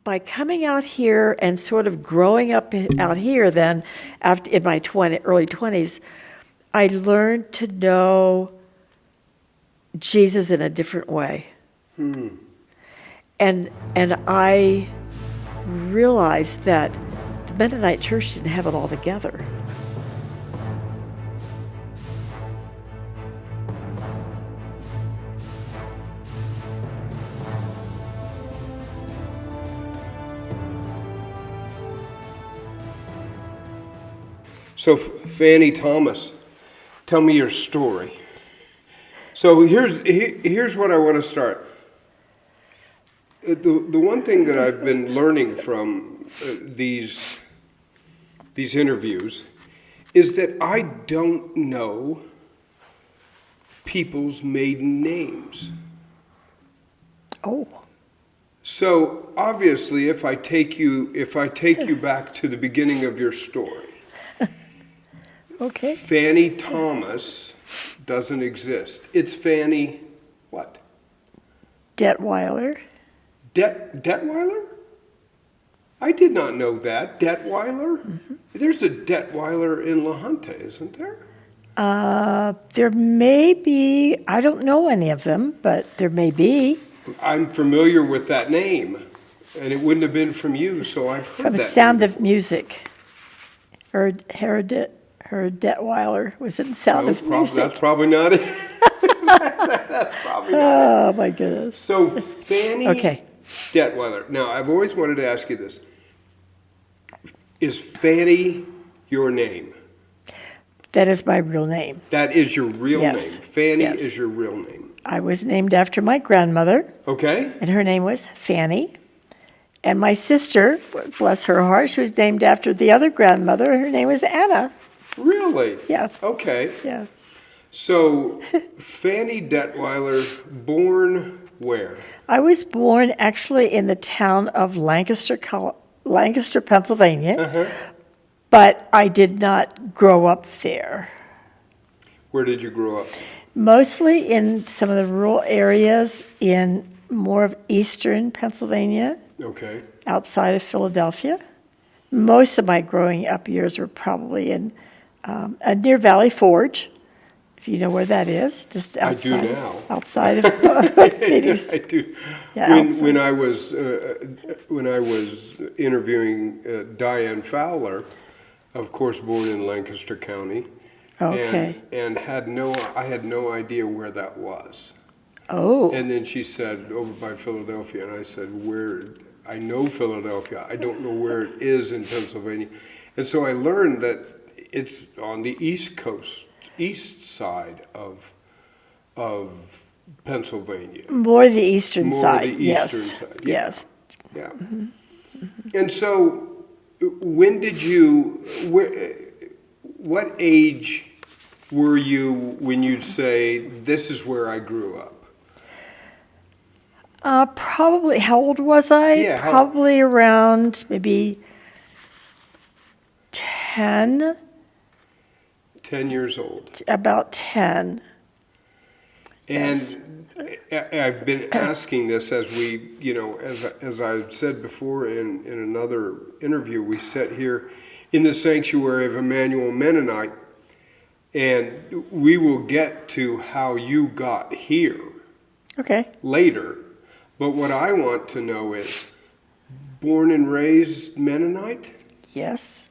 by coming out here and sort of growing up out here, then after in my early 20s, I learned to know Jesus in a different way. And I realized that the Mennonite church didn't have it all together. So, Fannie Thomas, tell me your story. So here's what I want to start. The one thing that I've been learning from these interviews is that I don't know people's maiden names. Oh. So obviously, if I take you back to the beginning of your story, Okay. Fannie Thomas doesn't exist. It's Fannie what? Detweiler. Detweiler? I did not know that. Detweiler? Mm-hmm. There's a Detweiler in La Junta, isn't there? There may be, I don't know any of them, but there may be. I'm familiar with that name, and it wouldn't have been from you, so I've heard From that Sound name of Music. Her Detweiler was in Sound of Music. That's probably not it. That's probably not it. Oh, my goodness. So Fannie Okay. Detweiler. Now, I've always wanted to ask you this. Is Fannie your name? That is my real name. That is your real Yes. name. Fannie Yes. is your real name. I was named after my grandmother, Okay? and her name was Fannie. And my sister, bless her heart, she was named after the other grandmother, and her name was Anna. Really? Yeah. Okay. Yeah. So, Fannie Detweiler, born where? I was born actually in the town of Lancaster, Pennsylvania, but I did not grow up there. Where did you grow up? Mostly in some of the rural areas in more of eastern Pennsylvania, Okay. outside of Philadelphia. Most of my growing up years were probably in near Valley Forge, if you know where that is, just outside. I do now. Outside of Phoenix. I do. Yeah, When I was interviewing Diane Fowler, of course, born in Lancaster County. Okay. And I had no idea where that was. Oh. And then she said, over by Philadelphia, and I said, where? I know Philadelphia. I don't know where it is in Pennsylvania. And so I learned that it's on the East Coast, east side of Pennsylvania. More the eastern More side. the eastern Yes. side. Yeah. Yes. Yeah. And so when did you, what age were you when you'd say, this is where I grew up? Probably, how old was I? Yeah, Probably around maybe 10, 10 years old. about 10. And I've been asking this as we, as I said before in another interview, we sat here in the sanctuary of Emmanuel Mennonite, and we will get to how you got here Okay. later. But what I want to know is, born and raised Mennonite? Yes.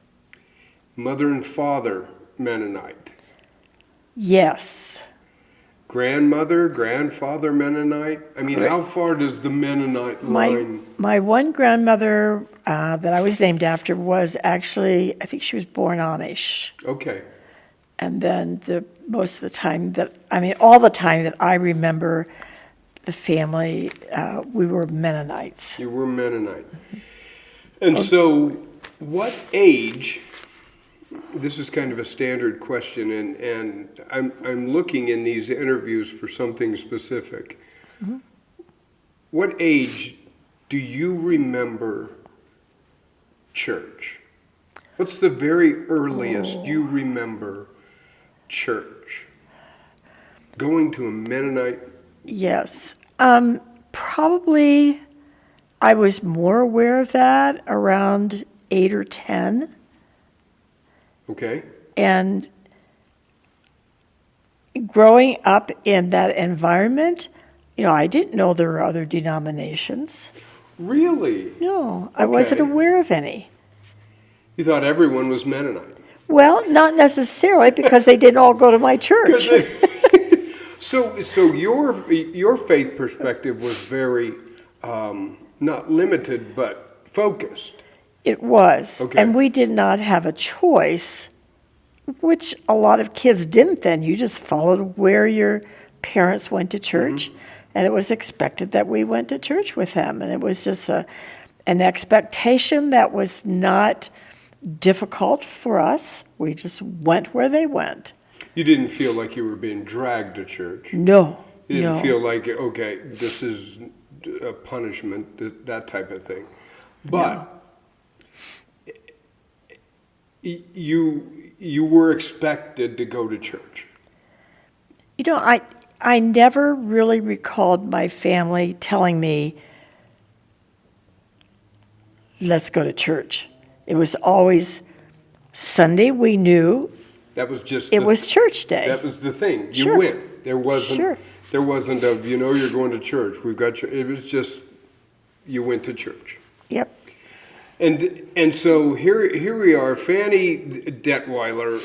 Mother and father Mennonite? Yes. Grandmother, grandfather Mennonite? I mean, how far does the Mennonite line? My one grandmother that I was named after was actually, I think she was born Amish. Okay. And then all the time that I remember the family, we were Mennonites. You were Mennonite. And so, what age, this is kind of a standard question, and I'm looking in these interviews for something specific. Mm-hmm. What age do you remember church? What's the very earliest you remember church? Going to a Mennonite? Yes. Probably, I was more aware of that around 8 or 10. Okay. And growing up in that environment, I didn't know there were other denominations. Really? No, I wasn't Okay. aware of any. You thought everyone was Mennonite. Well, not necessarily because they didn't all go to my 'Cause church. So your faith perspective was very not limited but focused. It was. Okay. And we did not have a choice, which a lot of kids didn't then. You just followed where your parents went to church, and it was expected that we went to church with them. And it was just an expectation that was not difficult for us. We just went where they went. You didn't feel like you were being dragged to church. No, You didn't no. feel like, okay, this is a punishment, that type of thing. But you were expected to go to church. I never really recalled my family telling me, let's go to church. It was always Sunday, we knew That was just it was church day. that was the thing. You Sure. went. There wasn't Sure. there wasn't a you're going to church. We've got you. It was just you went to church. Yep. And so here we are, Fannie Detweiler,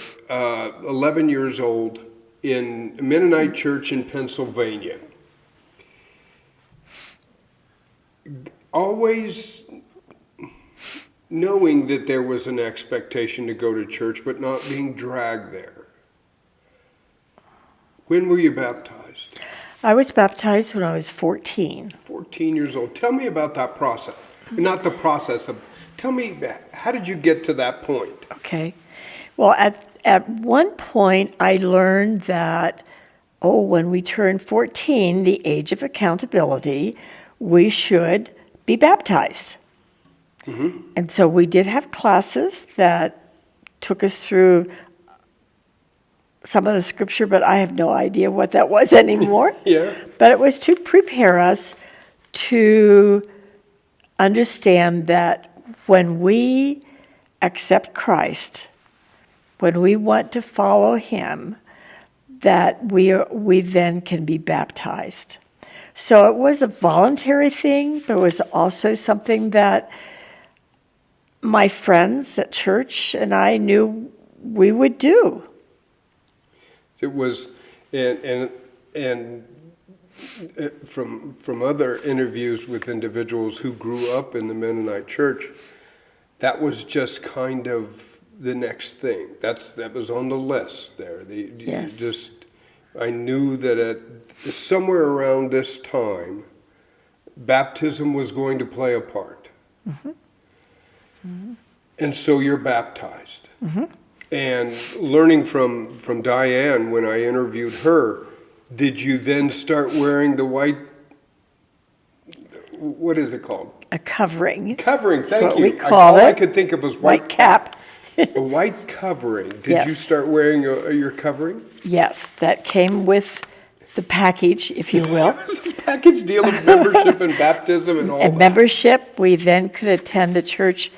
11 years old, in a Mennonite church in Pennsylvania. Always knowing that there was an expectation to go to church, but not being dragged there. When were you baptized? I was baptized when I was 14. 14 years old. Tell me about that process. Not the process of, tell me, how did you get to that point? Okay. Well, at one point, I learned that, when we turn 14, the age of accountability, we should be baptized. And so we did have classes that took us through some of the scripture, but I have no idea what that was anymore. Yeah. But it was to prepare us to understand that when we accept Christ, when we want to follow him, that we then can be baptized. So it was a voluntary thing, but it was also something that my friends at church and I knew we would do. It was, and from other interviews with individuals who grew up in the Mennonite church, that was just kind of the next thing. That was on the list there. Yes. I knew that at somewhere around this time, baptism was going to play a part. And so you're baptized. And learning from Diane when I interviewed her, did you then start wearing the white, what is it called? A covering. Covering, thank what you. we call All I it. could think of was White cap. A white covering. Did you Yes. start wearing your covering? Yes, that came with the package, if you will. It's a package deal of membership and baptism and all And that. membership, we then could attend the church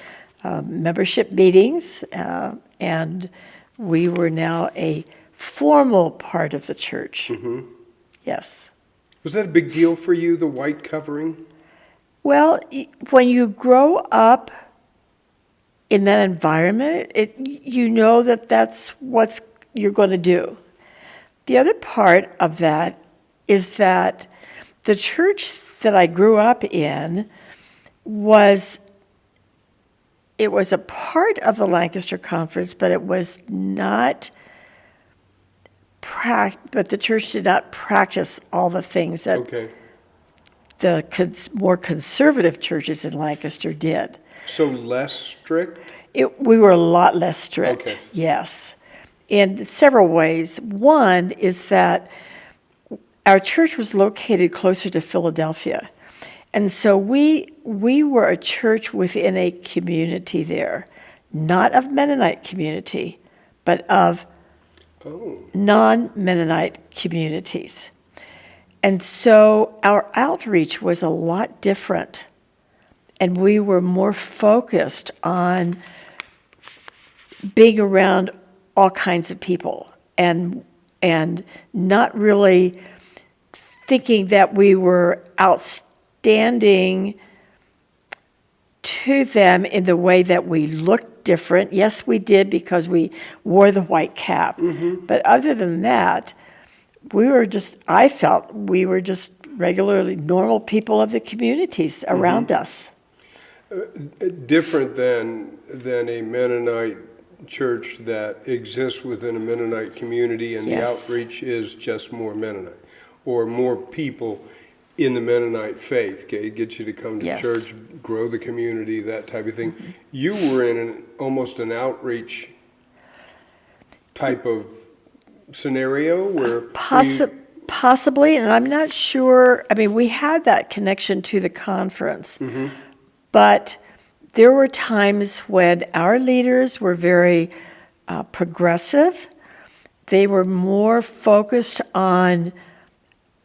membership meetings, and we were now a formal part of the church. Yes. Was that a big deal for you, the white covering? Well, when you grow up in that environment, you know that that's what you're going to do. The other part of that is that the church that I grew up in was a part of the Lancaster Conference, but it was not. But the church did not practice all the things that Okay. the more conservative churches in Lancaster did. So less strict? We were a lot less strict, Okay. yes, in several ways. One is that our church was located closer to Philadelphia, and so we were a church within a community there, not of Mennonite community, but of non-Mennonite communities. And so our outreach was a lot different and we were more focused on being around all kinds of people and not really thinking that we were outstanding to them in the way that we looked different. Yes, we did because we wore the white cap. But other than that, I felt we were just regularly normal people of the communities around us. Different than a Mennonite church that exists within a Mennonite community, and Yes. the outreach is just more Mennonite or more people in the Mennonite faith. Okay, get you to come to Yes. church, grow the community, that type of thing. You were in almost an outreach type of scenario where Possibly, and I'm not sure. I mean, we had that connection to the conference, but there were times when our leaders were very progressive. They were more focused on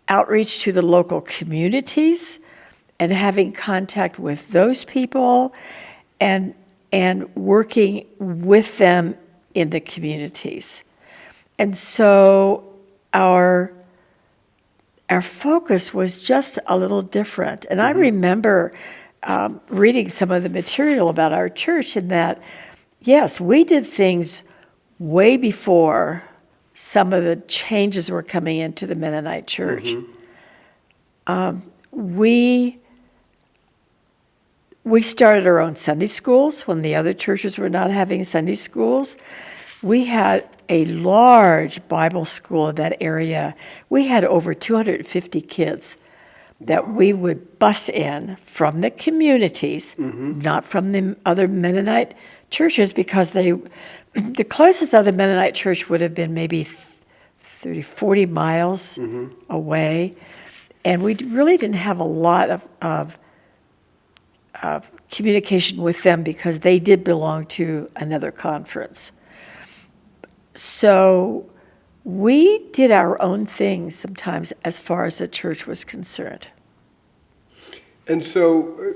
outreach to the local communities and having contact with those people and working with them in the communities. And so our focus was just a little different. And I remember reading some of the material about our church, and that, yes, we did things way before some of the changes were coming into the Mennonite church. We started our own Sunday schools when the other churches were not having Sunday schools. We had a large Bible school in that area. We had over 250 kids that we would bus in from the communities, not from the other Mennonite churches, because the closest other Mennonite church would have been maybe 30, 40 miles away. And we really didn't have a lot of communication with them because they did belong to another conference. So we did our own thing sometimes as far as the church was concerned. And so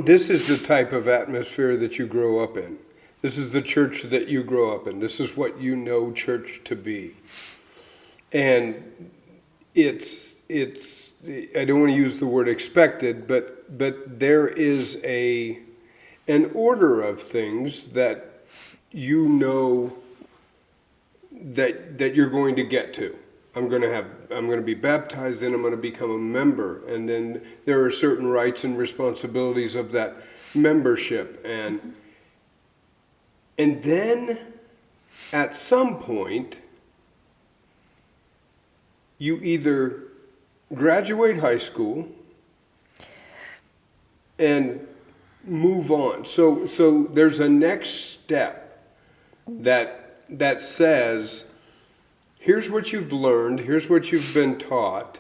this is the type of atmosphere that you grow up in. This is the church that you grow up in. This is what you know church to be. And it's I don't want to use the word expected, but there is an order of things that you know that you're going to get to. I'm going to be baptized, and I'm going to become a member, and then there are certain rights and responsibilities of that membership, and then at some point you either graduate high school and move on. So there's a next step that says, here's what you've learned, here's what you've been taught.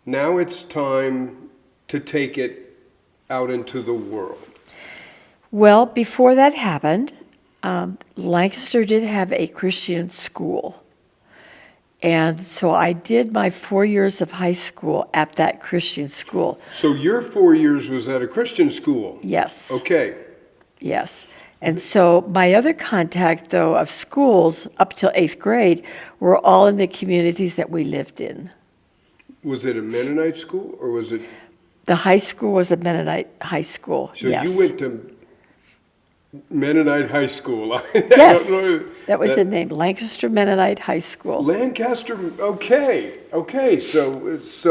Now it's time to take it out into the world. Well, before that happened, Lancaster did have a Christian school. And so I did my 4 years of high school at that Christian school. So your 4 years was at a Christian school? Yes. Okay. Yes. And so my other contact, though, of schools up till 8th grade were all in the communities that we lived in. Was it a Mennonite school, or was it? The high school was a Mennonite high school, So yes. you went to Mennonite High School. Yes, that was the name, Lancaster Mennonite High School. Lancaster, okay. So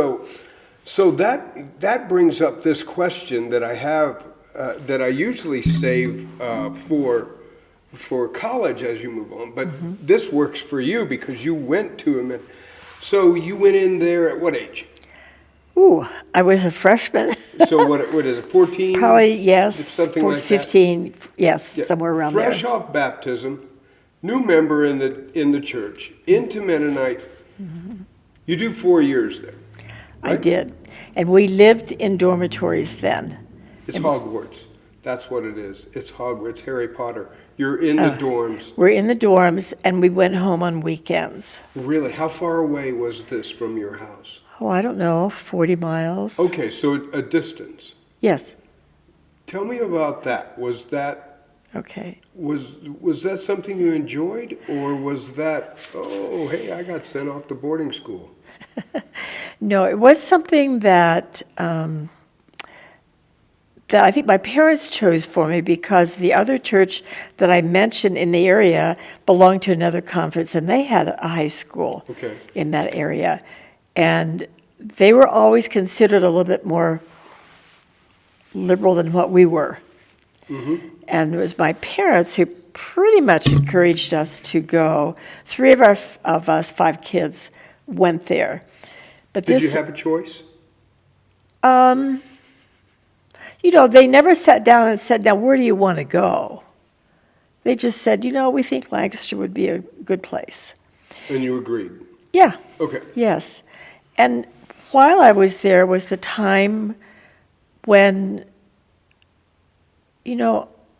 that brings up this question that I have, that I usually save for college as you move on, but this works for you because you went to a so you went in there at what age? Ooh, I was a freshman. So what is it, 14? Probably, yes, Something like 15, yes, that? somewhere around Fresh there. off baptism, new member in the church, into Mennonite. You do 4 years there. I right? did. And we lived in dormitories then. It's Hogwarts. That's what it is. It's Hogwarts, Harry Potter. You're in the dorms. We're in the dorms, and we went home on weekends. Really? How far away was this from your house? Oh, I don't know, 40 miles? Okay, so a distance. Yes. Tell me about that. Was that Okay. was that something you enjoyed, or was that, oh, hey, I got sent off to boarding school? No, it was something that that I think my parents chose for me because the other church that I mentioned in the area belonged to another conference, and they had a high school Okay. in that area. And they were always considered a little bit more liberal than what we were. And it was my parents who pretty much encouraged us to go. Three of us, 5 kids, went there. But Did this, you have a choice? they never sat down and said, now, where do you want to go? They just said, we think Lancaster would be a good place. And you agreed? Yeah, Okay. yes. And while I was there was the time when,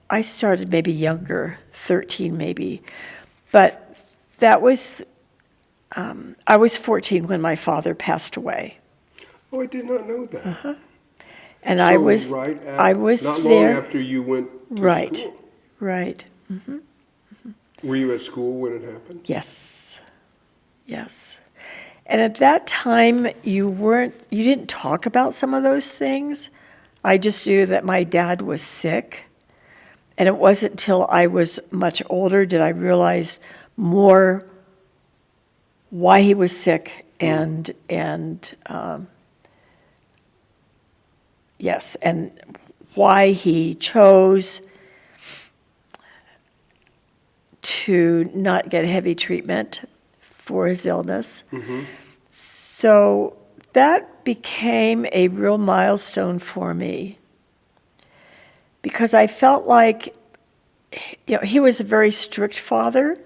I started maybe younger, 13 maybe. But that was, I was 14 when my father passed away. Oh, I did not know that. And So I was, right at, I was not there. long after you went to Right, school. right. Were you at school when it happened? Yes, yes. And at that time, you didn't talk about some of those things. I just knew that my dad was sick. And it wasn't until I was much older did I realize more why he was sick and yes, and why he chose to not get heavy treatment for his illness. So that became a real milestone for me because I felt like, he was a very strict father,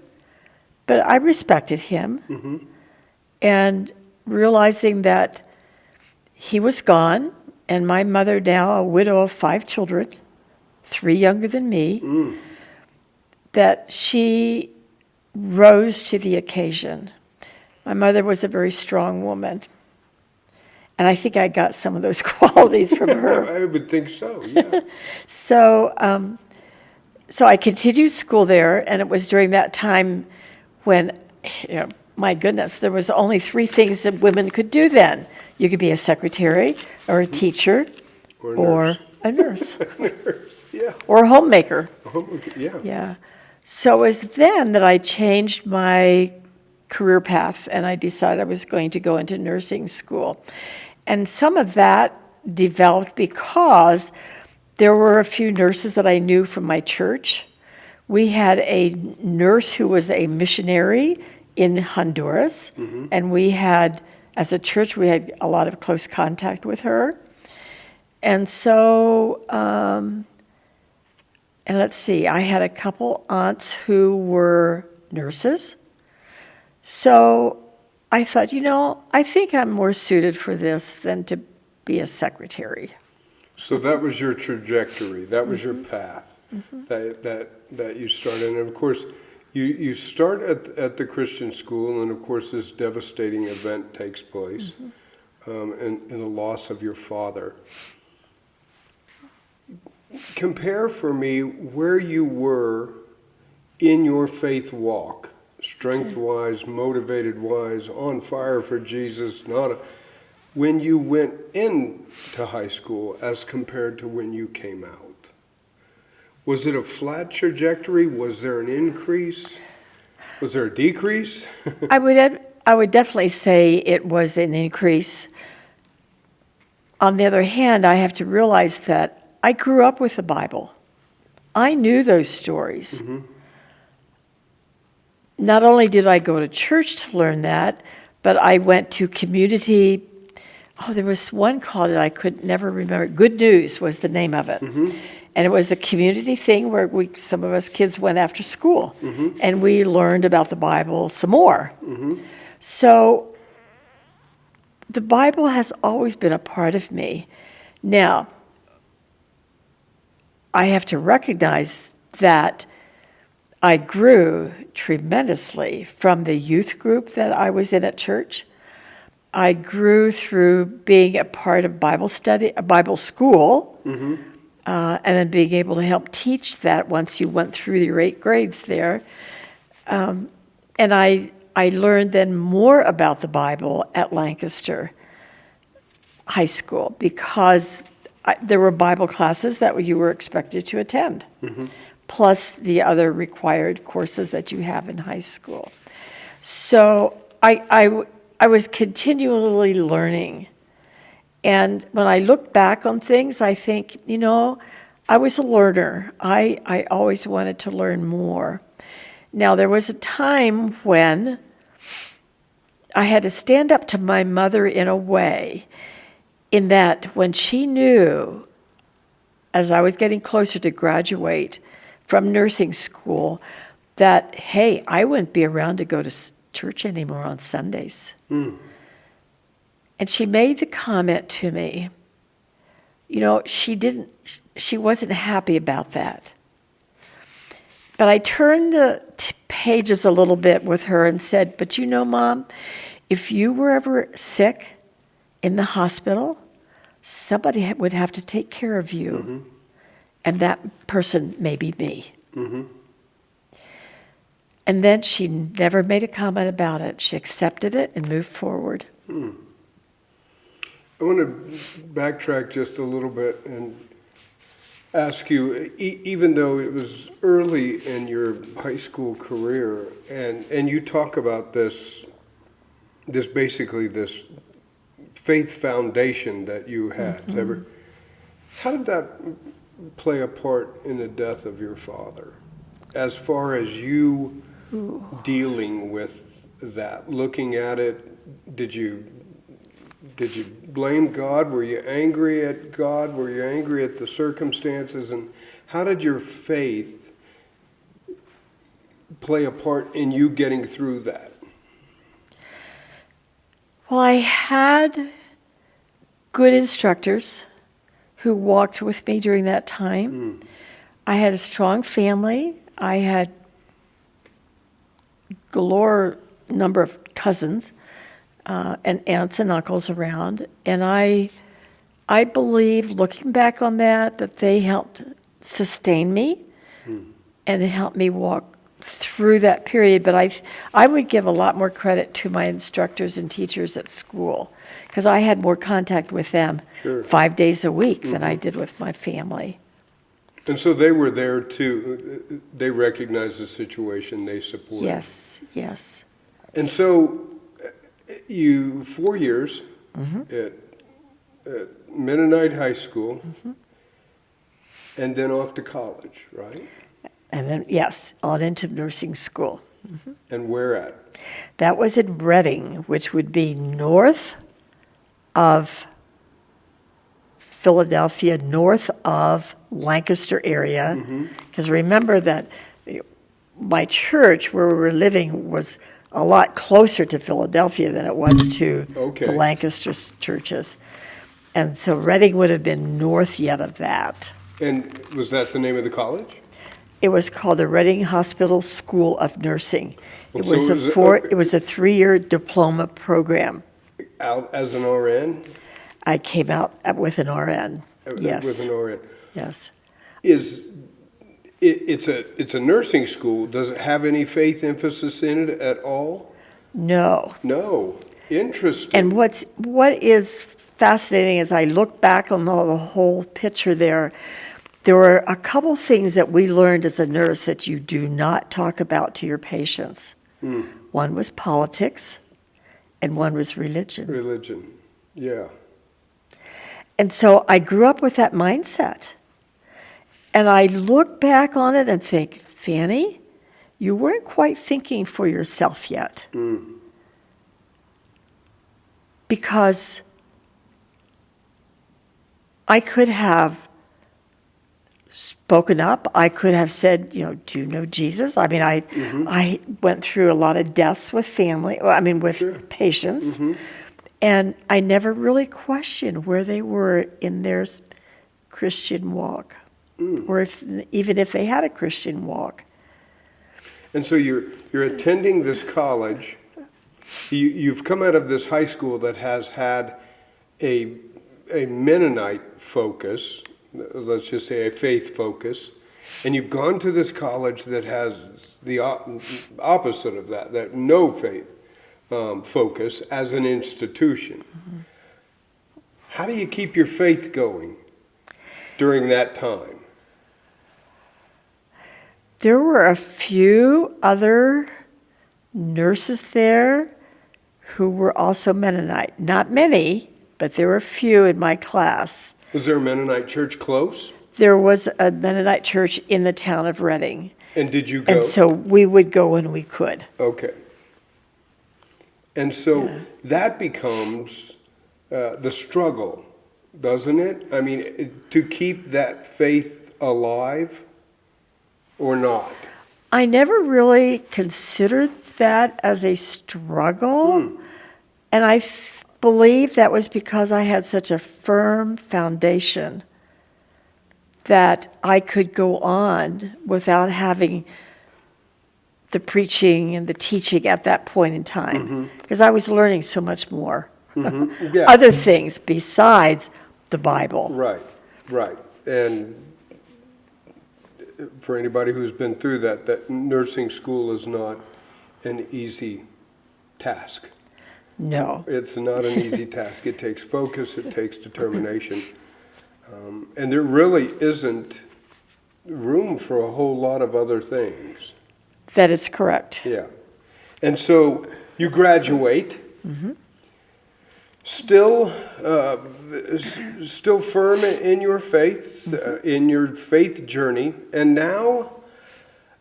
but I respected him. And realizing that he was gone, and my mother, now a widow of 5 children, 3 younger than me, that she rose to the occasion. My mother was a very strong woman. And I think I got some of those qualities from her. I would think so, yeah. So I continued school there, and it was during that time when, my goodness, there was only 3 things that women could do then. You could be a secretary, or a teacher, Or a nurse, nurse, yeah. or a homemaker. Oh, okay, yeah. Yeah. So it was then that I changed my career path, and I decided I was going to go into nursing school. And some of that developed because there were a few nurses that I knew from my church. We had a nurse who was a missionary in Honduras, and we had, as a church, we had a lot of close contact with her. And so, and let's see, I had a couple aunts who were nurses. So I thought, I think I'm more suited for this than to be a secretary. So that was your trajectory, that was your path that you started. And of course, you start at the Christian school, and of course this devastating event takes place, and the loss of your father. Compare for me where you were in your faith walk, strength-wise, motivated-wise, on fire for Jesus, when you went into high school as compared to when you came out. Was it a flat trajectory? Was there an increase? Was there a decrease? I would definitely say it was an increase. On the other hand, I have to realize that I grew up with the Bible. I knew those stories. Not only did I go to church to learn that, but I went to community. There was one called it, I could never remember. Good News was the name of it. And it was a community thing where some of us kids went after school, and we learned about the Bible some more. So the Bible has always been a part of me. Now, I have to recognize that I grew tremendously from the youth group that I was in at church. I grew through being a part of Bible study, a Bible school, and then being able to help teach that once you went through your 8 grades there. And I learned then more about the Bible at Lancaster High School because there were Bible classes that you were expected to attend, plus the other required courses that you have in high school. So I was continually learning. And when I look back on things, I think, I was a learner. I always wanted to learn more. Now, there was a time when I had to stand up to my mother in a way, in that when she knew, as I was getting closer to graduate from nursing school, that, hey, I wouldn't be around to go to church anymore on Sundays. And she made the comment to me, she wasn't happy about that. But I turned the pages a little bit with her and said, but Mom, if you were ever sick in the hospital, somebody would have to take care of you. And that person may be me. And then she never made a comment about it. She accepted it and moved forward. I want to backtrack just a little bit and ask you, even though it was early in your high school career, and you talk about this basically this faith foundation that you had. How did that play a part in the death of your father, as far as you dealing with that, looking at it? Did you blame God? Were you angry at God? Were you angry at the circumstances? And how did your faith play a part in you getting through that? Well, I had good instructors who walked with me during that time. I had a strong family. I had galore number of cousins and aunts and uncles around. And I believe, looking back on that they helped sustain me and helped me walk through that period. But I would give a lot more credit to my instructors and teachers at school, because I had more contact with them 5 days a week than I did with my family. And so they were there too. They recognized the situation. They supported. Yes. And so you 4 years at Mennonite High School, and then off to college, right? And then, yes, on into nursing school. And where at? That was in Reading, which would be north of Philadelphia, north of Lancaster area. Because remember that my church, where we were living, was a lot closer to Philadelphia than it was to the Lancaster churches. And so Reading would have been north yet of that. And was that the name of the college? It was called the Reading Hospital School of Nursing. It So was it was a 3-year diploma program. Out as an RN? I came out with an RN. Yes. With an RN. Yes. It's a nursing school. Does it have any faith emphasis in it at all? No. No. Interesting. And what is fascinating as I look back on the whole picture there were a couple things that we learned as a nurse that you do not talk about to your patients. One was politics, and one was religion. Religion, yeah. And so I grew up with that mindset. And I look back on it and think, Fannie, you weren't quite thinking for yourself yet. Because I could have spoken up. I could have said, do you know Jesus? I mean, I went through a lot of deaths with family, with patients. And I never really questioned where they were in their Christian walk, or even if they had a Christian walk. And so you're attending this college. You've come out of this high school that has had a Mennonite focus, let's just say a faith focus, and you've gone to this college that has the opposite of that no faith focus as an institution. How do you keep your faith going during that time? There were a few other nurses there who were also Mennonite. Not many, but there were a few in my class. Was there a Mennonite church close? There was a Mennonite church in the town of Reading. And did you go? And so we would go when we could. Okay. And so that becomes the struggle, doesn't it? I mean, to keep that faith alive or not? I never really considered that as a struggle. And I believe that was because I had such a firm foundation that I could go on without having the preaching and the teaching at that point in time. Because I was learning so much more. Yeah. Other things besides the Bible. Right. And for anybody who's been through that nursing school is not an easy task. No. It's not an easy task. It takes focus, it takes determination. And there really isn't room for a whole lot of other things. That is correct. Yeah. And so you graduate, still firm in your faith, in your faith journey, and now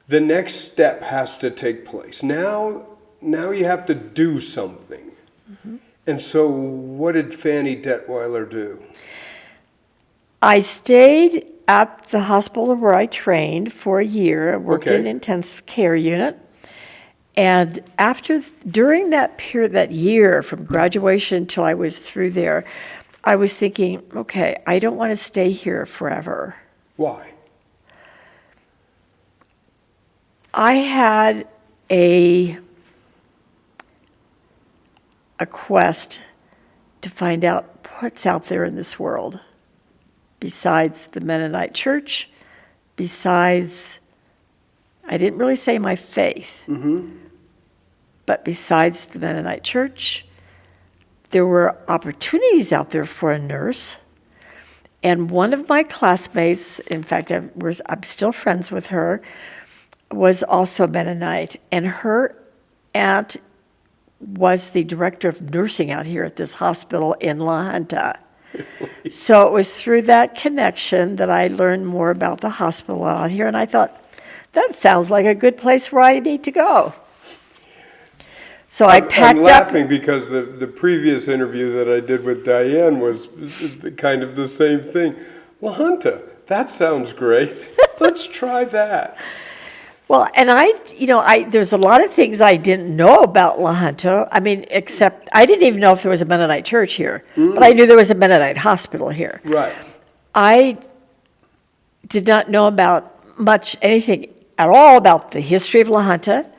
the next step has to take place. Now you have to do something. And so what did Fannie Detweiler do? I stayed at the hospital where I trained for a year. I worked in an intensive care unit. And during that period, that year from graduation till I was through there, I was thinking, okay, I don't want to stay here forever. Why? I had a quest to find out what's out there in this world besides the Mennonite church, besides, I didn't really say my faith, but besides the Mennonite church, there were opportunities out there for a nurse. And one of my classmates, in fact, I'm still friends with her, was also a Mennonite. And her aunt was the director of nursing out here at this hospital in La Junta. So it was through that connection that I learned more about the hospital out here. And I thought, that sounds like a good place where I need to go. So I packed I'm up. laughing because the previous interview that I did with Diane was kind of the same thing. La Junta, that sounds great. Let's try that. Well, and there's a lot of things I didn't know about La Junta. I mean, except I didn't even know if there was a Mennonite church here, but I knew there was a Mennonite hospital here. Right. I did not know about anything at all about the history of La Junta,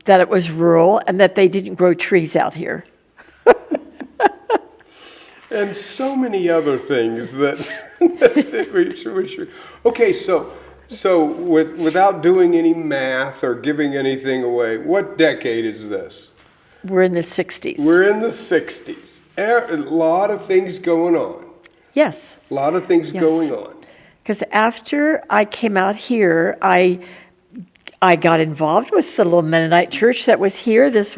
that it was rural, and that they didn't grow trees out here. And so many other things that we should. Okay, so without doing any math or giving anything away, what decade is this? We're in the 60s. We're in the 60s. A lot of things going on. Yes. A lot of things going on. Because after I came out here, I got involved with the little Mennonite church that was here. This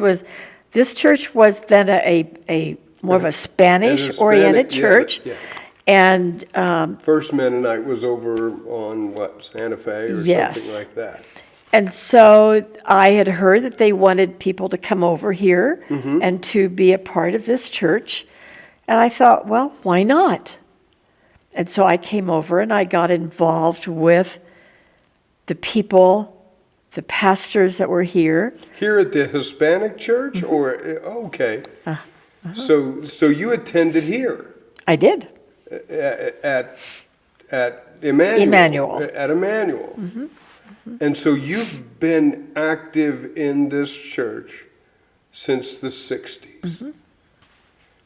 church was then a more of a Spanish-oriented church. Yeah. And First Mennonite was over on Santa Fe or something like that. And so I had heard that they wanted people to come over here and to be a part of this church. And I thought, well, why not? And so I came over and I got involved with the people, the pastors that were here. Here at the Hispanic church? Or, okay. So you attended here? I did. At Emmanuel. At Emmanuel. And so you've been active in this church since the 60s.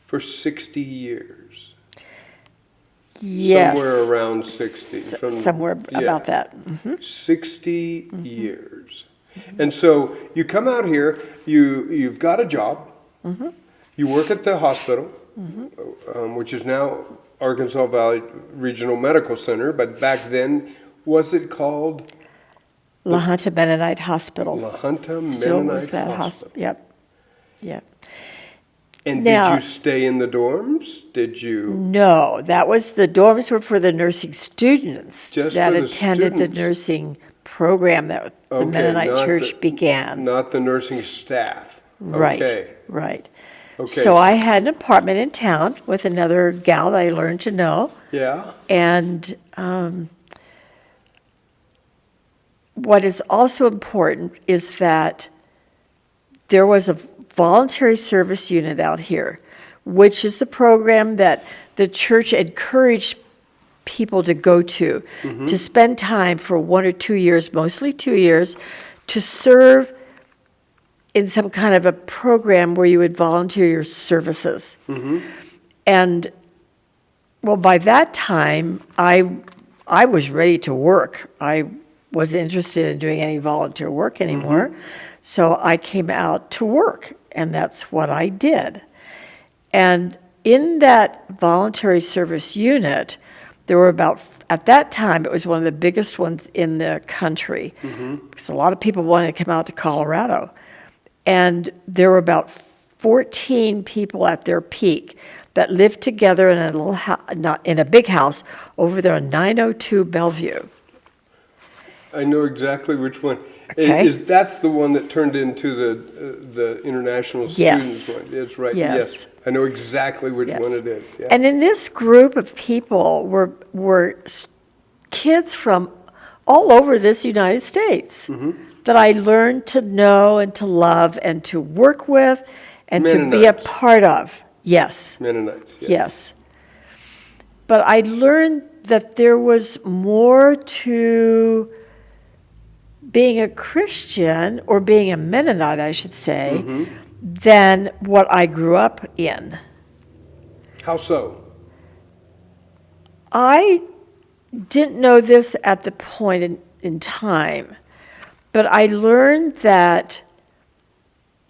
For 60 years. Yes. Somewhere around 60. Somewhere yeah, about that. 60 years. And so you come out here, you've got a job, you work at the hospital, which is now Arkansas Valley Regional Medical Center, but back then, was it called? La Junta Mennonite Hospital. La Junta Still was Mennonite that Hospital. Yep. Yep. And Now- did you stay in the dorms? Did you? No, the dorms were for the nursing students Just that for the attended the students. nursing program that the Okay, Mennonite not Church the- began. Not the nursing staff. Right, Okay. right. Okay. So I had an apartment in town with another gal that I learned to know. Yeah. And what is also important is that there was a voluntary service unit out here, which is the program that the church encouraged people to go to spend time for 1 or 2 years, mostly 2 years, to serve in some kind of a program where you would volunteer your services. And well, by that time, I was ready to work. I wasn't interested in doing any volunteer work anymore. So I came out to work, and that's what I did. And in that voluntary service unit, there were at that time, it was one of the biggest ones in the country, because a lot of people wanted to come out to Colorado. And there were about 14 people at their peak that lived together in a little not in a big house over there on 902 Bellevue. I know exactly which one. Okay. That's the one that turned into the international Yes. students one? It's right. Yes. I know exactly which Yes. one it is. Yeah. And in this group of people were kids from all over this United States that I learned to know and to love and to work with and to be a Mennonites. part of. Yes. Mennonites. Yes. But I learned that there was more to being a Christian, or being a Mennonite, I should say, than what I grew up in. How so? I didn't know this at the point in time, but I learned that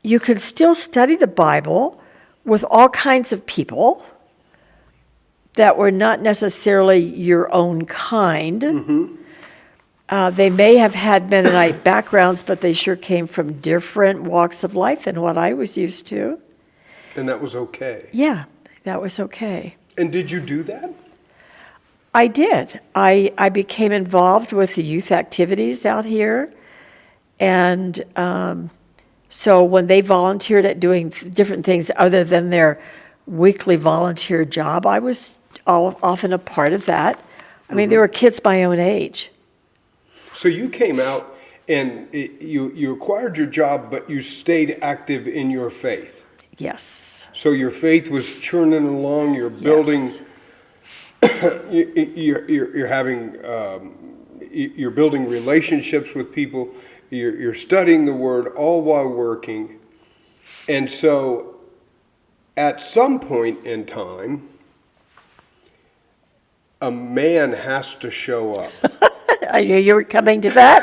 you could still study the Bible with all kinds of people that were not necessarily your own kind. They may have had Mennonite backgrounds, but they sure came from different walks of life than what I was used to. And that was okay. Yeah, that was okay. And did you do that? I did. I became involved with the youth activities out here. And so when they volunteered at doing different things other than their weekly volunteer job, I was often a part of that. I mean, they were kids my own age. So you came out and you acquired your job, but you stayed active in your faith. Yes. So your faith was churning along. You're building. You're having. You're building relationships with people. You're studying the Word all while working, and so at some point in time, a man has to show up. I knew you were coming to that.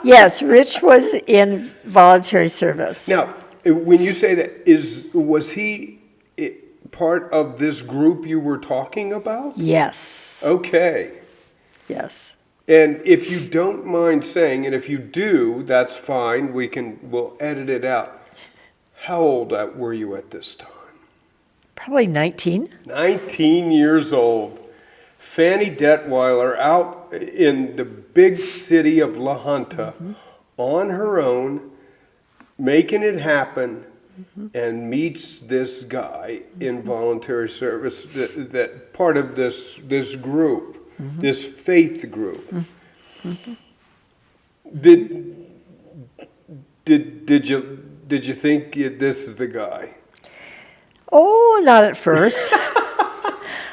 Yes, Rich was in voluntary service. Now, when you say that, was he part of this group you were talking about? Yes. Okay. Yes. And if you don't mind saying, and if you do, that's fine. We'll edit it out. How old were you at this time? Probably 19. 19 years old. Fannie Detweiler out in the big city of La Junta on her own, making it happen, and meets this guy in voluntary service, that part of this group, this faith group. Did you think this is the guy? Oh, not at first.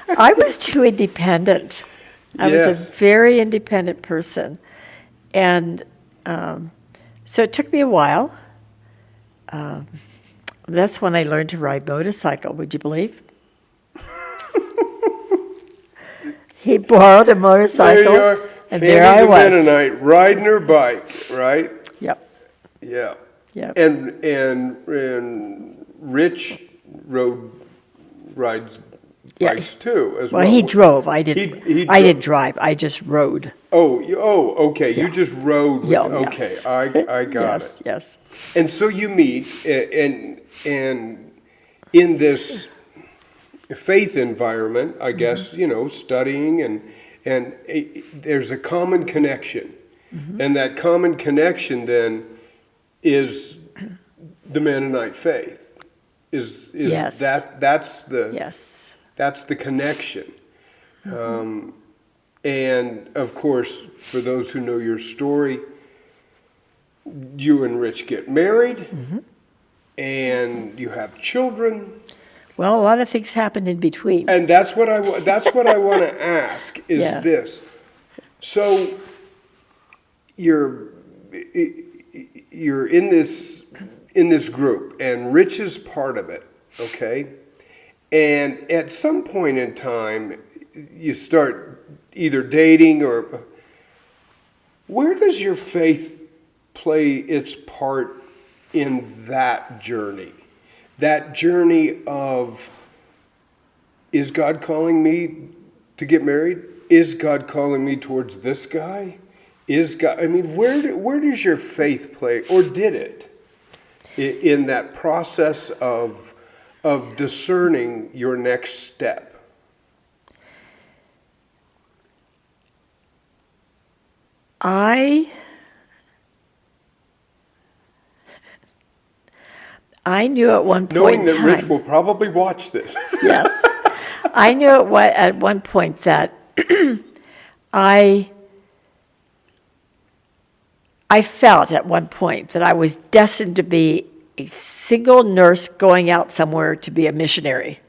I was too independent. I was a Yes. very independent person. And so it took me a while. That's when I learned to ride motorcycle, would you believe? He borrowed a There motorcycle, you are, and Fannie there I the was. Mennonite, riding her bike, right? Yep, Yeah. yep. And Rich rides Yeah. bikes too, as well. Well, he drove. I didn't. He I dro- didn't drive. I just rode. okay. You Yeah. just rode with, Yeah, okay, yes. I got Yes, it. yes. And so you meet, and in this faith environment, I guess, studying, and there's a common connection. And that common connection then is the Mennonite faith. Is Yes. that's the Yes. that's the connection. And of course, for those who know your story, you and Rich get married, and you have children. Well, a lot of things happened in between. And that's what I want to ask is Yeah. this. So you're in this group, and Rich is part of it, okay? And at some point in time, you start either dating or where does your faith play its part in that journey? That journey of, is God calling me to get married? Is God calling me towards this guy? Where does your faith play, or did it, in that process of discerning your next step? I knew at one point Knowing in that time. Rich will probably watch this. Yes. I knew at one point that I felt at one point that I was destined to be a single nurse going out somewhere to be a missionary.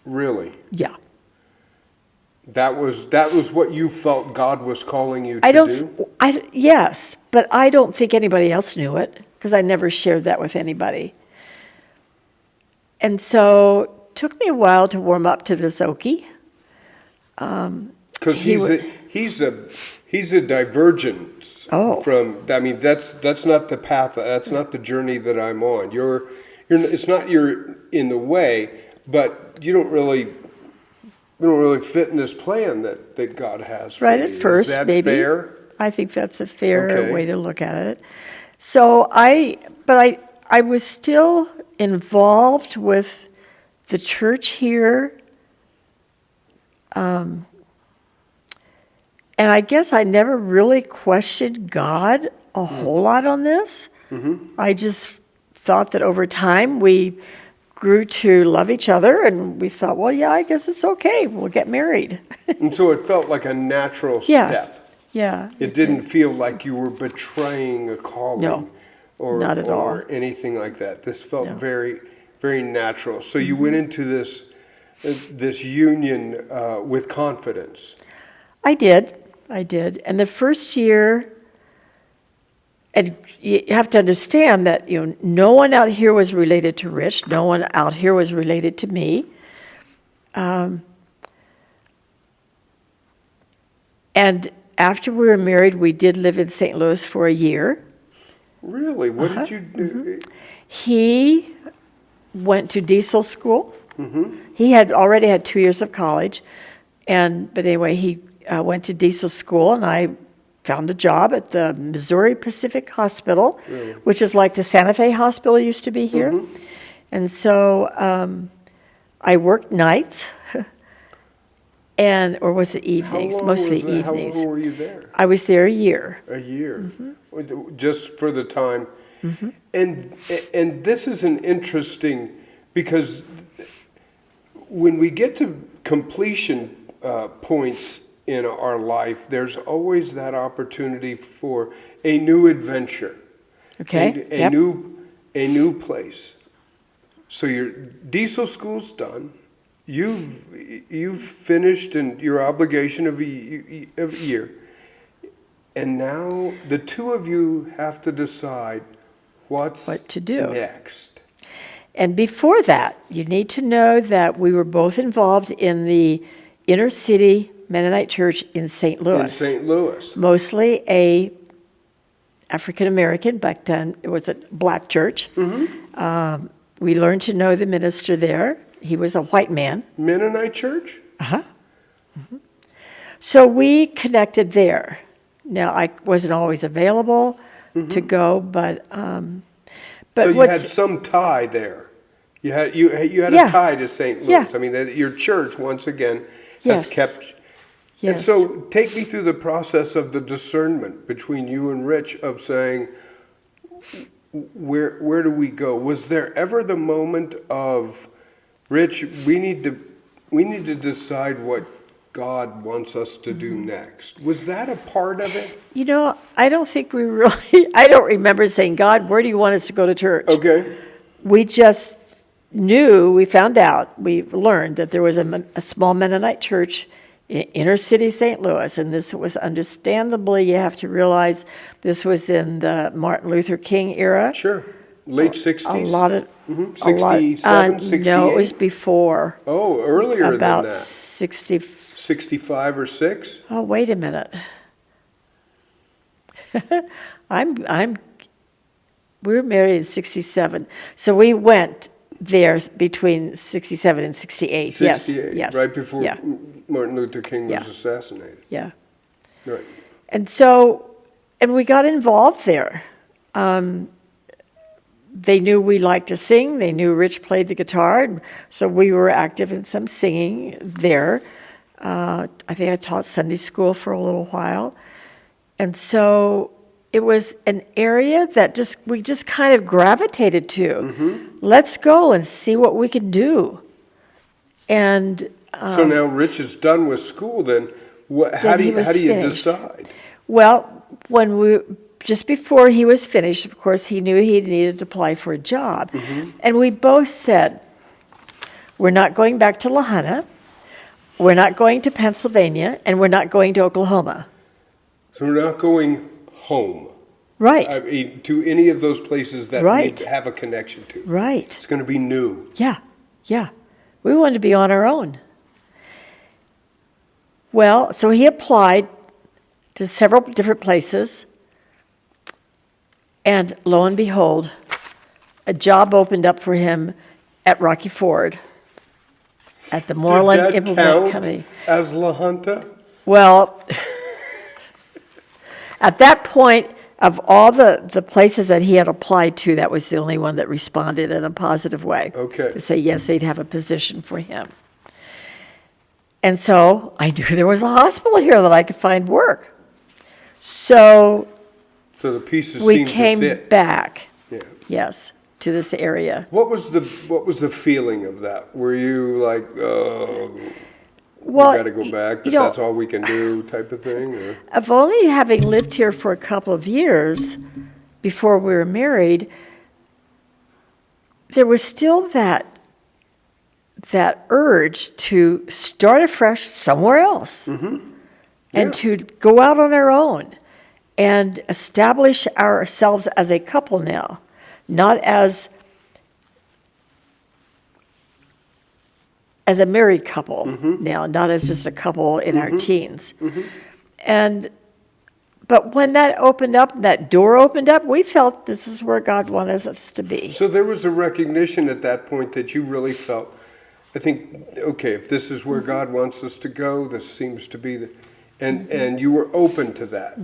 Really? Yeah. That was what you felt God was calling you to do? Yes, but I don't think anybody else knew it because I never shared that with anybody. And so it took me a while to warm up to this Okie. Because he's a divergence from. I mean, that's not the path. That's not the journey that I'm on. It's not you're in the way, but you don't really fit in this plan that God has for Right you. at first, Is that maybe. fair? I think that's a fair Okay. way to look at it. So I was still involved with the church here. And I guess I never really questioned God a whole lot on this. I just thought that over time we grew to love each other, and we thought, well, yeah, I guess it's okay. We'll get married. And so it felt like a natural Yeah. step. Yeah. It didn't feel like you were betraying a calling. No, or, not at all. or anything like that. This felt No. very, very natural. So you went into this union with confidence. I did. And the first year, and you have to understand that no one out here was related to Rich. No one out here was related to me. And after we were married, we did live in St. Louis for a year. Really? What did you do? He went to diesel school. He had already had 2 years of college, but anyway, he went to diesel school, and I found a job at the Missouri Pacific Hospital, which is like the Santa Fe Hospital used to be here. And so I worked nights, or was it evenings? How long Mostly was that? evenings. How long were you there? I was there a year. A year, just for the time. And this is an interesting, because when we get to completion points in our life, there's always that opportunity for a new adventure. Okay. A new place. So your diesel school's done. You've finished in your obligation of a year. And now the two of you have to decide what to do next. And before that, you need to know that we were both involved in the inner city Mennonite church in St. Louis. In St. Louis. Mostly a African American. Back then, it was a black church. We learned to know the minister there. He was a white man. Mennonite church? Uh-huh. So we connected there. Now, I wasn't always available to go, but So you had some tie there. You had Yeah. a tie to St. Louis. Yeah. I mean, your church once again Yes. has kept. Yes. And so, take me through the process of the discernment between you and Rich of saying, where do we go? Was there ever the moment of, Rich, we need to decide what God wants us to do next? Was that a part of it? I don't think we really, I don't remember saying, God, where do you want us to go to church? Okay. We just knew, we found out, we learned that there was a small Mennonite church in inner city St. Louis, and this was understandably, you have to realize, this was in the Martin Luther King era. Sure. Late 60s? A lot of, 67, 68? no, it was before. Oh, earlier About than that. 60. 65 or 6? Oh, wait a minute. We were married in 67. So we went there between 67 and 68. 68, Yes. right before Yeah. Martin Luther King was Yeah. assassinated. Yeah. Right. And we got involved there. They knew we liked to sing. They knew Rich played the guitar. And so we were active in some singing there. I think I taught Sunday school for a little while. And so it was an area that we just kind of gravitated to. Let's go and see what we can do. And So now Rich is done with school then. How do you finished. decide? Well, just before he was finished, of course, he knew he needed to apply for a job. And we both said, we're not going back to La Junta, we're not going to Pennsylvania, and we're not going to Oklahoma. So we're not going home. Right. I mean, to any of those places that Right. we have a connection to. Right. It's going to be new. Yeah. We wanted to be on our own. Well, so he applied to several different places, and lo and behold, a job opened up for him at Rocky Ford at the Moreland Did that Implement count Company. as La Junta? Well, at that point, of all the places that he had applied to, that was the only one that responded in a positive way. Okay. To say, yes, they'd have a position for him. And so I knew there was a hospital here that I could find work. So So the pieces we seem to came fit. back, Yeah. yes, to this area. What was the feeling of that? Were you like, oh, Well, we got to go back, but you know, that's all we can do, type of thing? Or? of only having lived here for a couple of years before we were married, there was still that urge to start afresh somewhere else and to go out on our own and establish ourselves as a couple now, not as a married couple now, not as just a couple in our teens. But when that opened up, that door opened up, we felt this is where God wanted us to be. So there was a recognition at that point that you really felt, I think, okay, if this is where God wants us to go, this seems to be and you were open to that.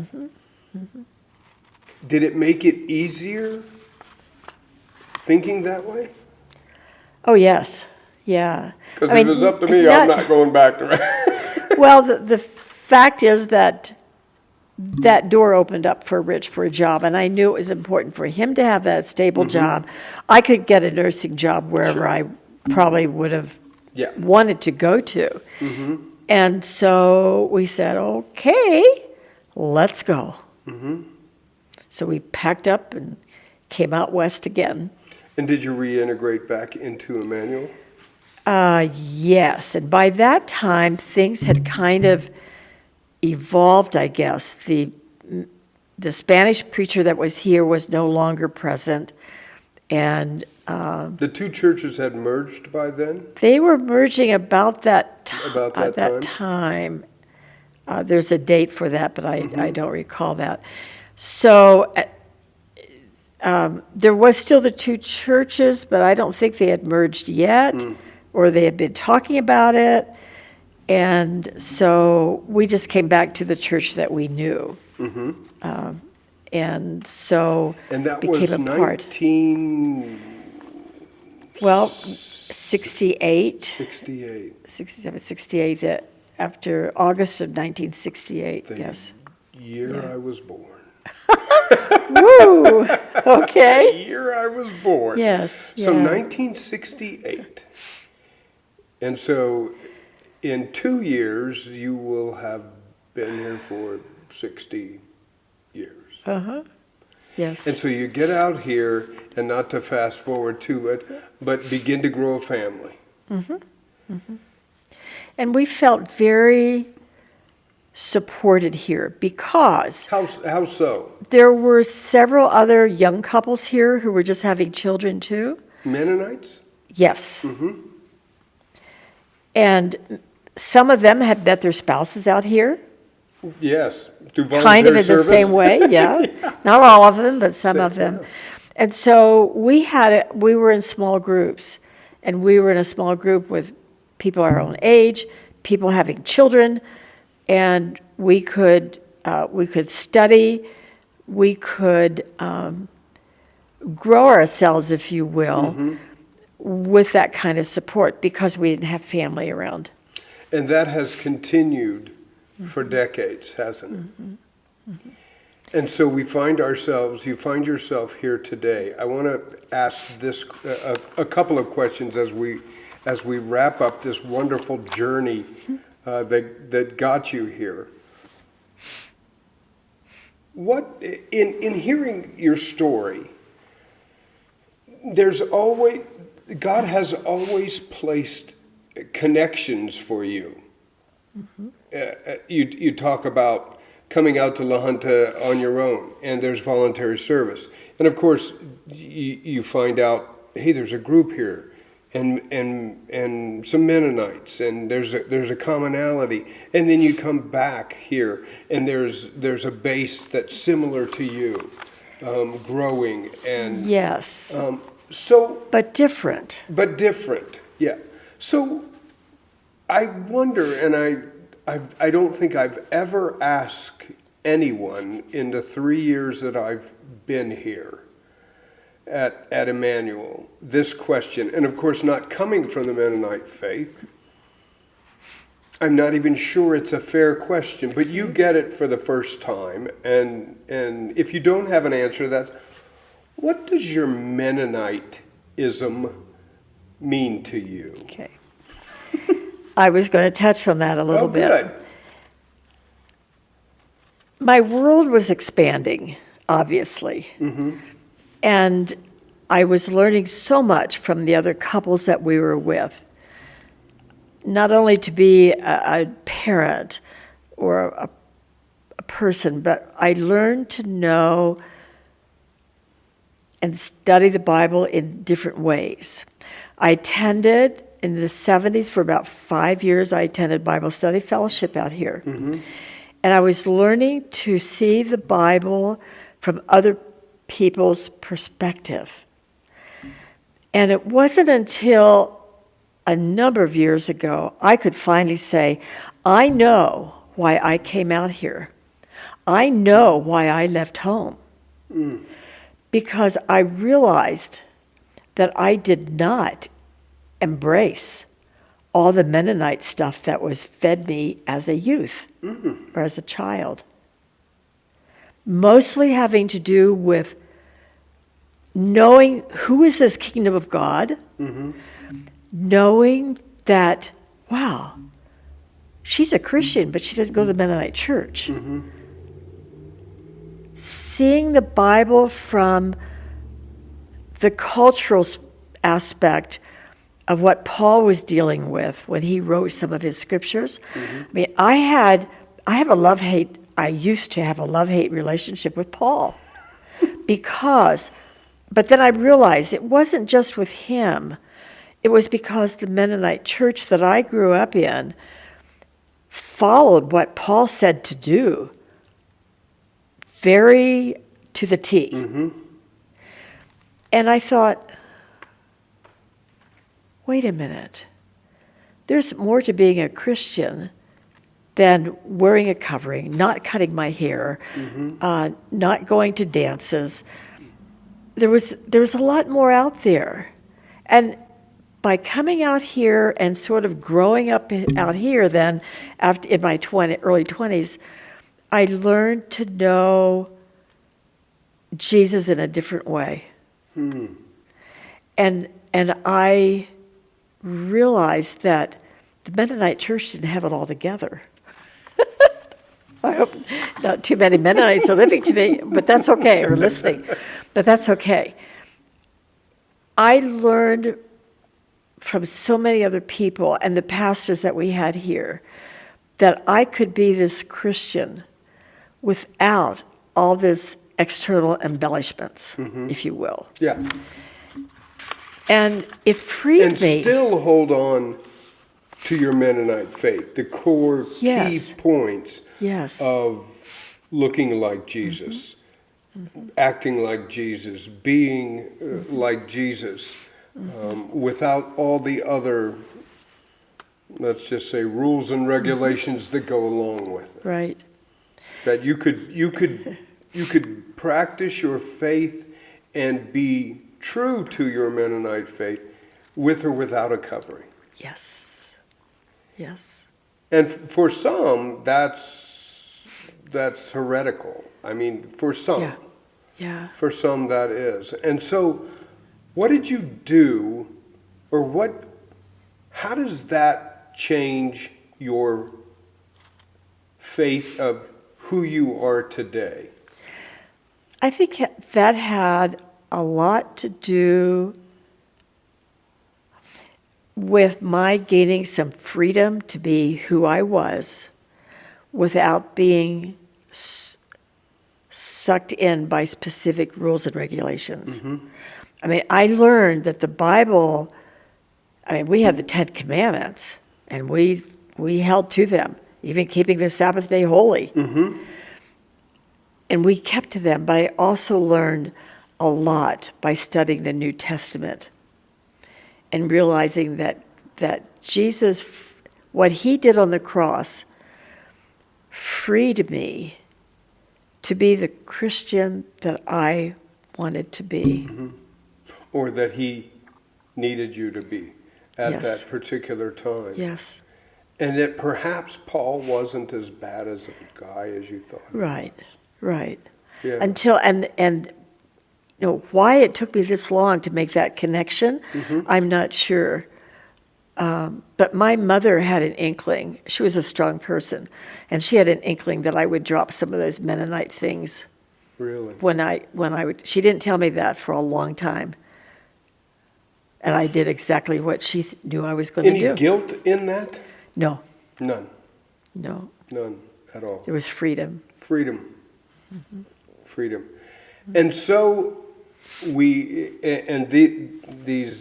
Did it make it easier thinking that way? Oh, yes. Yeah. Because if it was up to me, I'm not going back to it. Well, the fact is that door opened up for Rich for a job, and I knew it was important for him to have that stable job. I could get a nursing job wherever I probably would have wanted to go to. And so we said, okay, let's go. So we packed up and came out west again. And did you reintegrate back into Emmanuel? Yes, and by that time, things had kind of evolved, I guess. The Spanish preacher that was here was no longer present, and the two churches had merged by then? they were merging about that About that time? time. There's a date for that, but I don't recall that. So there was still the two churches, but I don't think they had merged yet, or they had been talking about it. And so we just came back to the church that we knew. And so And that became was a part. 68, 68, 67, 68, after August of 1968, the yes. year I was born. Woo, okay. The year I was born. Yes, So yeah. 1968. And so in 2 years, you will have been here for 60 years. Yes. And so you get out here, and not to fast forward to it, but begin to grow a family. And we felt very supported here because How so? there were several other young couples here who were just having children too. Mennonites? Yes. And some of them had met their spouses out here, Yes. Through kind of voluntary in the service? same way, yeah. Not all of them, but some of them. Yeah. And so we were in small groups, and we were in a small group with people our own age, people having children, and we could study, we could grow ourselves, if you will, with that kind of support because we didn't have family around. And that has continued for decades, hasn't it? And so you find yourself here today. I want to ask this a couple of questions as we wrap up this wonderful journey that got you here. What in hearing your story, God has always placed connections for you. You talk about coming out to La Junta on your own, and there's voluntary service. And of course, you find out, hey, there's a group here, and some Mennonites, and there's a commonality. And then you come back here, and there's a base that's similar to you, growing and Yes, but different. but different, yeah. So I wonder, and I don't think I've ever asked anyone in the 3 years that I've been here at Emmanuel this question, and of course not coming from the Mennonite faith, I'm not even sure it's a fair question, but you get it for the first time, and if you don't have an answer to that, what does your Mennonitism mean to you? Okay. I was going to touch on that a little bit. Good. My world was expanding, obviously. And I was learning so much from the other couples that we were with. Not only to be a parent or a person, but I learned to know and study the Bible in different ways. I attended, in the 70s, for about 5 years, I attended Bible study fellowship out here. And I was learning to see the Bible from other people's perspective. And it wasn't until a number of years ago I could finally say, I know why I came out here. I know why I left home. Because I realized that I did not embrace all the Mennonite stuff that was fed me as a youth or as a child. Mostly having to do with knowing who is this kingdom of God, knowing that, wow, she's a Christian, but she doesn't go to the Mennonite church. Seeing the Bible from the cultural aspect of what Paul was dealing with when he wrote some of his scriptures. I mean, I used to have a love-hate relationship with Paul but then I realized it wasn't just with him. It was because the Mennonite church that I grew up in followed what Paul said to do very to the T. And I thought, wait a minute. There's more to being a Christian than wearing a covering, not cutting my hair, not going to dances. There was a lot more out there. And by coming out here and sort of growing up out here then, after in my early 20s, I learned to know Jesus in a different way. And I realized that the Mennonite church didn't have it all together. I hope not too many Mennonites are living to me, but that's okay, or listening. But that's okay. I learned from so many other people and the pastors that we had here that I could be this Christian without all this external embellishments, if you will. Yeah. And it freed And me. still hold on to your Mennonite faith, the core Yes. key points Yes. of looking like Jesus, acting like Jesus, being like Jesus, without all the other, let's just say, rules and regulations that go along with it. Right. That you could practice your faith and be true to your Mennonite faith with or without a covering. Yes. Yes. And for some, that's heretical. I mean, for some. Yeah. Yeah. For some, that is. And so, what did you do, or how does that change your faith of who you are today? I think that had a lot to do with my gaining some freedom to be who I was without being sucked in by specific rules and regulations. I mean, I learned that the Bible, we have the 10 Commandments, and we held to them, even keeping the Sabbath day holy. And we kept to them, but I also learned a lot by studying the New Testament and realizing that Jesus, what he did on the cross, freed me to be the Christian that I wanted to be. Or that he needed you to be at Yes. that particular time. Yes, And that perhaps Paul wasn't as bad as a guy as you thought. right. Yeah. Until, and why it took me this long to make that connection, I'm not sure. But my mother had an inkling. She was a strong person, and she had an inkling that I would drop some of those Mennonite things Really? when I would. She didn't tell me that for a long time, and I did exactly what she knew I was going to do. Any guilt in that? No, None. no, None at all. there was freedom. Freedom. Freedom. And so these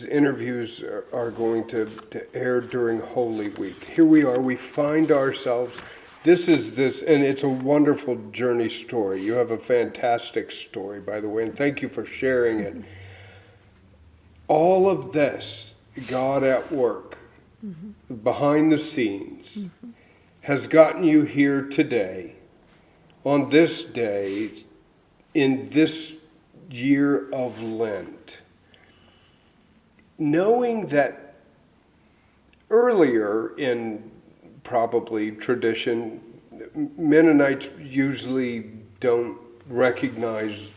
interviews are going to air during Holy Week. Here we are, we find ourselves, and it's a wonderful journey story. You have a fantastic story, by the way, and thank you for sharing it. All of this, God at work, behind the scenes, has gotten you here today, on this day, in this year of Lent, knowing that earlier in probably tradition, Mennonites usually don't recognize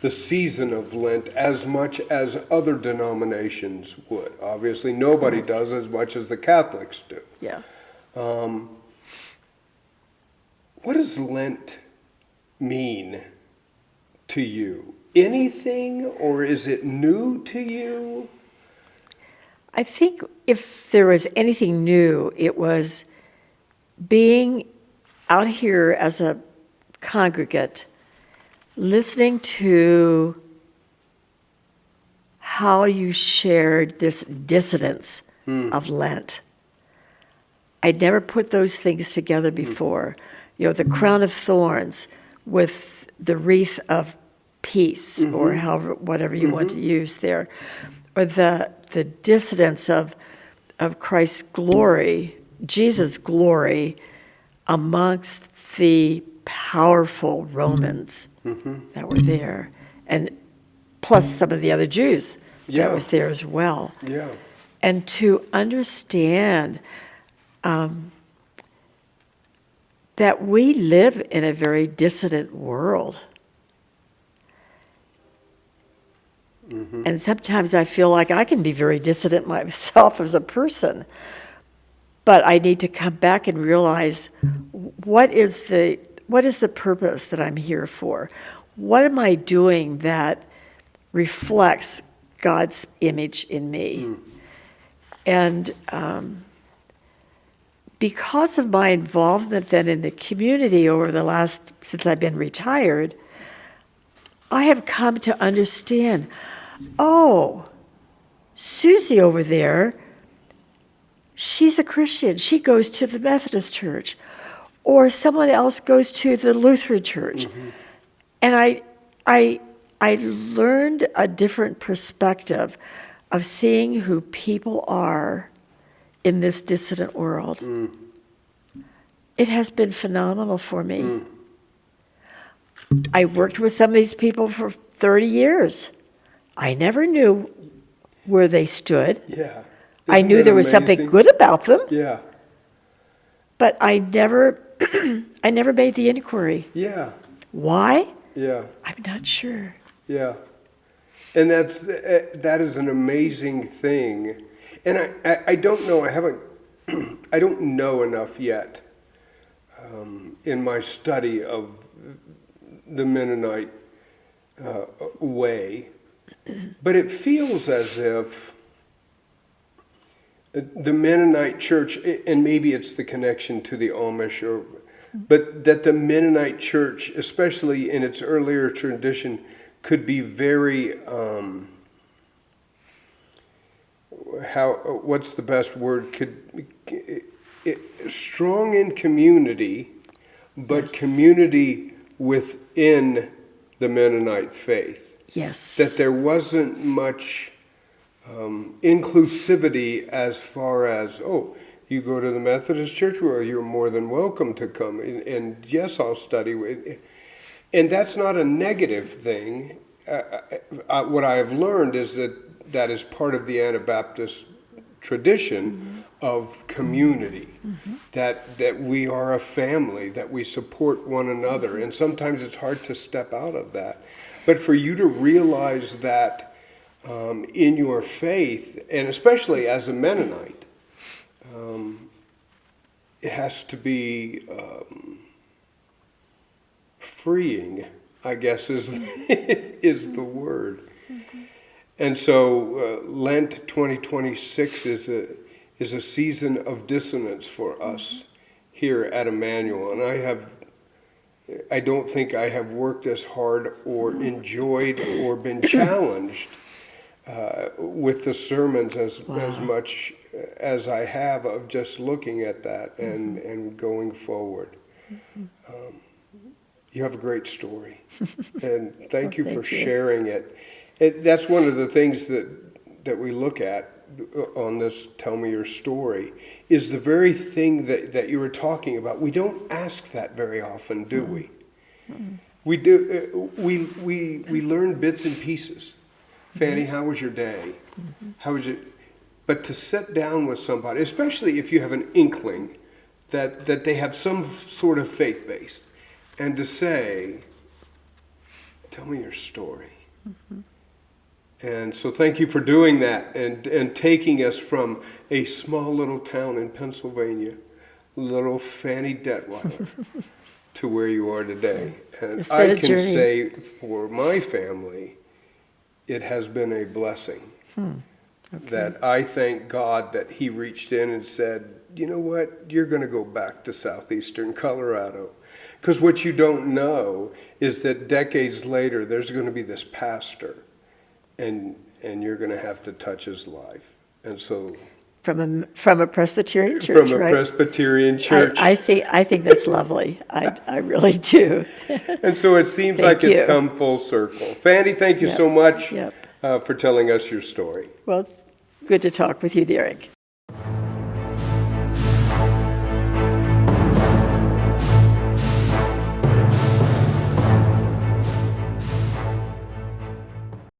the season of Lent as much as other denominations would. Obviously, nobody does as much as the Catholics do. Yeah. What does Lent mean to you? Anything, or is it new to you? I think if there was anything new, it was being out here as a congregant, listening to how you shared this dissidence of Lent. I'd never put those things together before. You know, the crown of thorns with the wreath of peace, or however, whatever you want to use there, or the dissonance of Christ's glory, Jesus' glory, amongst the powerful Romans that were there, and plus some of the other Jews that was there as well. Yeah. And to understand that we live in a very dissonant world. And sometimes I feel like I can be very dissonant myself as a person. But I need to come back and realize, what is the purpose that I'm here for? What am I doing that reflects God's image in me? And because of my involvement then in the community since I've been retired, I have come to understand, oh, Susie over there, she's a Christian. She goes to the Methodist church. Or someone else goes to the Lutheran church. And I learned a different perspective of seeing who people are in this dissonant world. It has been phenomenal for me. I worked with some of these people for 30 years. I never knew where they stood. Yeah. I knew there was something good about them. Yeah. But I never made the inquiry. Yeah. Why? Yeah. I'm not sure. Yeah. And that is an amazing thing. And I don't know, I don't know enough yet in my study of the Mennonite way, but it feels as if the Mennonite church, and maybe it's the connection to the Amish, but that the Mennonite church, especially in its earlier tradition, could be very, what's the best word? Strong in community, but community within the Mennonite faith. Yes. That there wasn't much inclusivity as far as, oh, you go to the Methodist church, well, you're more than welcome to come. And yes, I'll study with. And that's not a negative thing. What I have learned is that is part of the Anabaptist tradition of community, that we are a family, that we support one another. And sometimes it's hard to step out of that. But for you to realize that in your faith, and especially as a Mennonite, it has to be freeing, I guess is the word. And so Lent 2026 is a season of dissonance for us here at Emmanuel. And I don't think I have worked as hard or enjoyed or been challenged with the sermons as much as I have of just looking at that and going forward. You have a great story, and thank you for sharing it. That's one of the things that we look at on this Tell Me Your Story, is the very thing that you were talking about. We don't ask that very often, do we? We do. We learn bits and pieces. Fannie, how was your day? How was it? But to sit down with somebody, especially if you have an inkling that they have some sort of faith base, and to say, tell me your story. And so thank you for doing that and taking us from a small little town in Pennsylvania, little Fannie Detweiler, to where you are today. And I can say for my family, it has been a blessing. That I thank God that he reached in and said, you know what, you're going to go back to southeastern Colorado. Because what you don't know is that decades later, there's going to be this pastor, and you're going to have to touch his life. And so From a Presbyterian church, from a right? Presbyterian church. I think that's lovely. I really do. And so it seems Thank like it's you. come full circle. Fannie, thank you Yep. so much Yep. for telling us your story. Well, good to talk with you, Derek.